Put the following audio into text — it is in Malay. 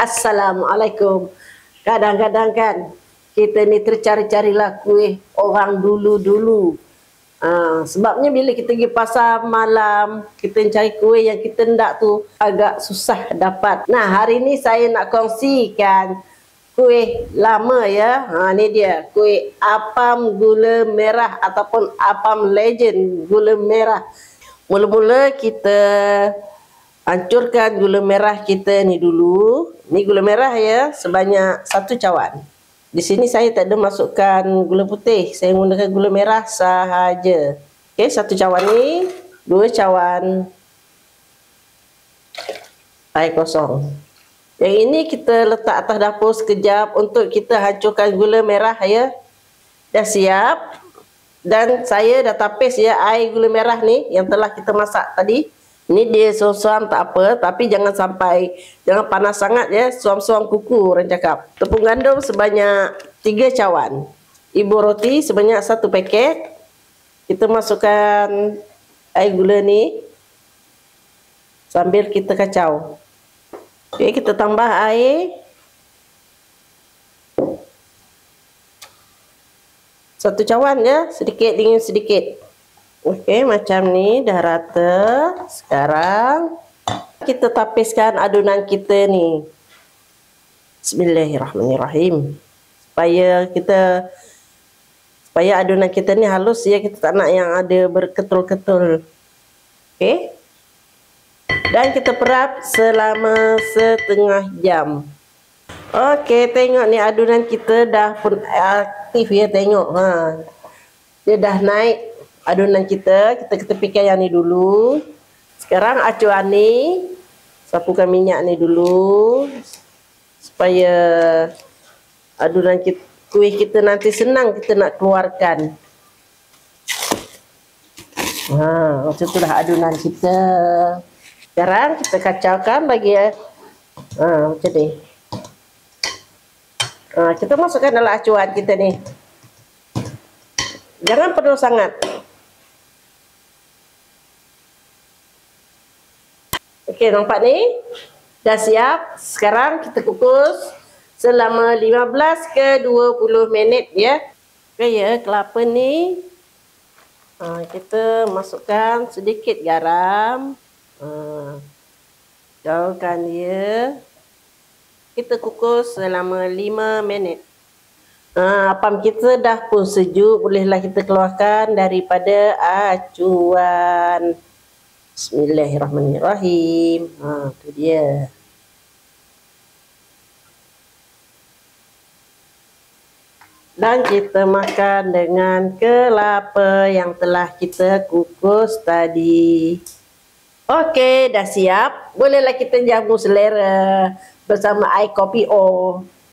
Assalamualaikum. Kadang-kadang kan kita ni tercari-carilah kuih orang dulu-dulu. Sebabnya bila kita pergi pasar malam, kita cari kuih yang kita nak tu agak susah dapat. Nah, hari ni saya nak kongsikan kuih lama ya. Ni dia, kuih apam gula merah ataupun apam legend gula merah. Mula-mula kita hancurkan gula merah kita ni dulu. Ni gula merah ya, sebanyak 1 cawan. Di sini saya tak ada masukkan gula putih. Saya menggunakan gula merah sahaja. Okey, 1 cawan ni, 2 cawan air kosong. Yang ini kita letak atas dapur sekejap untuk kita hancurkan gula merah ya. Dah siap. Dan saya dah tapis ya air gula merah ni yang telah kita masak tadi. Ni dia suam-suam tak apa, tapi jangan panas sangat ya, suam-suam kuku orang cakap. Tepung gandum sebanyak 3 cawan. Ibu roti sebanyak 1 paket. Kita masukkan air gula ni sambil kita kacau. Okey, kita tambah air 1 cawan ya, sedikit dingin sedikit. Okey, macam ni dah rata. Sekarang kita tapiskan adunan kita ni. Bismillahirrahmanirrahim. Supaya adunan kita ni halus ya, kita tak nak yang ada berketul-ketul. Okey. Dan kita perap selama setengah jam. Okey, tengok ni adunan kita dah pun aktif ya, tengok. Dia dah naik adunan kita ketepikan yang ni dulu. Sekarang acuan ni, sapukan minyak ni dulu supaya adunan kita, kuih kita nanti senang kita nak keluarkan. Macam itulah adunan kita. Sekarang kita kacaukan bagi macam ni. Kita masukkan dalam acuan kita ni. Jangan penuh sangat. Okey, nampak ni? Dah siap. Sekarang kita kukus selama 15 ke 20 minit ya. Okey ya, kelapa ni kita masukkan sedikit garam. Gaulkan dia. Kita kukus selama 5 minit. Apam kita dah pun sejuk, bolehlah kita keluarkan daripada acuan. Bismillahirrahmanirrahim. Tu dia. Dan kita makan dengan kelapa yang telah kita kukus tadi. Okey, dah siap. Bolehlah kita jamu selera bersama air kopi O.